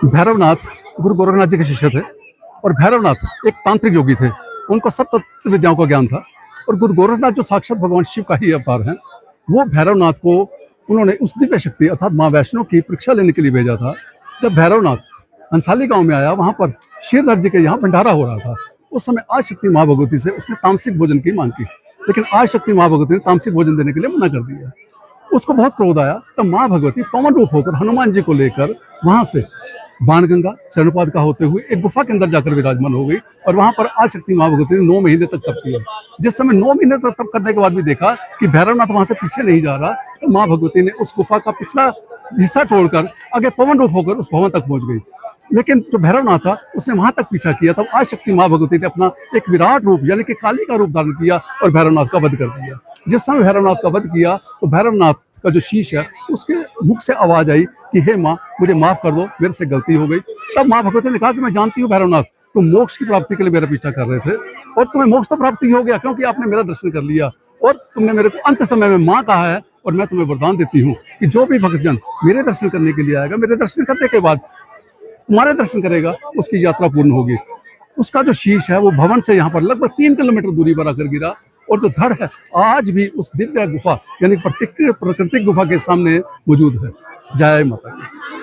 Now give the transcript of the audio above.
भैरवनाथ गुरु गोरखनाथ जी के शिष्य थे और भैरवनाथ एक तांत्रिक योगी थे। उनको सब तत्व विद्याओं का ज्ञान था और गुरु गोरखनाथ जो साक्षात भगवान शिव का ही अवतार हैं, वो भैरवनाथ को उन्होंने उस दिव्य शक्ति अर्थात माँ वैष्णो की परीक्षा लेने के लिए भेजा था। जब भैरवनाथ हंसाली गांव में आया, वहाँ पर क्षीरधर जी के यहाँ भंडारा हो रहा था। उस समय आदिशक्ति माँ भगवती से उसने तामसिक भोजन की मांग की, लेकिन आदिशक्ति माँ भगवती ने तामसिक भोजन देने के लिए मना कर दिया। उसको बहुत क्रोध आया, तब माँ भगवती पवन रूप होकर हनुमान जी को लेकर वहाँ से बाणगंगा चरणपाद का होते हुए एक गुफा के अंदर जाकर विराजमान हो गई और वहां पर आदिशक्ति माँ भगवती ने 9 महीने तक तप किया। जिस समय 9 महीने तक तप करने के बाद भी देखा कि भैरवनाथ वहां से पीछे नहीं जा रहा, तो माँ भगवती ने उस गुफा का पिछला हिस्सा छोड़कर आगे पवन रूप होकर उस भवन तक पहुंच गई। लेकिन जो भैरवनाथ था उसने वहां तक पीछा किया, तब आदिशक्ति माँ भगवती ने अपना एक विराट रूप यानी कि काली का रूप धारण किया और भैरवनाथ का वध कर दिया। जिस समय भैरवनाथ का वध किया तो भैरवनाथ का जो शीश है उसके मुख से आवाज आई कि हे माँ, मुझे माफ कर दो, मेरे से गलती हो गई। तब माँ भगवती ने कहा कि मैं जानती हूँ भैरवनाथ, तुम मोक्ष की प्राप्ति के लिए मेरा पीछा कर रहे थे और तुम्हें मोक्ष तो प्राप्ति हो गया क्योंकि आपने मेरा दर्शन कर लिया और तुमने मेरे को अंत समय में माँ कहा है और मैं तुम्हें वरदान देती हूँ कि जो भी भक्तजन मेरे दर्शन करने के लिए आएगा, मेरे दर्शन करने के बाद तुम्हारे दर्शन करेगा, उसकी यात्रा पूर्ण होगी। उसका जो शीश है वो भवन से यहाँ पर लगभग 3 किलोमीटर दूरी पर आकर गिरा और जो धड़ है आज भी उस दिव्य गुफा यानी प्राकृतिक गुफा के सामने मौजूद है। जय माता दी।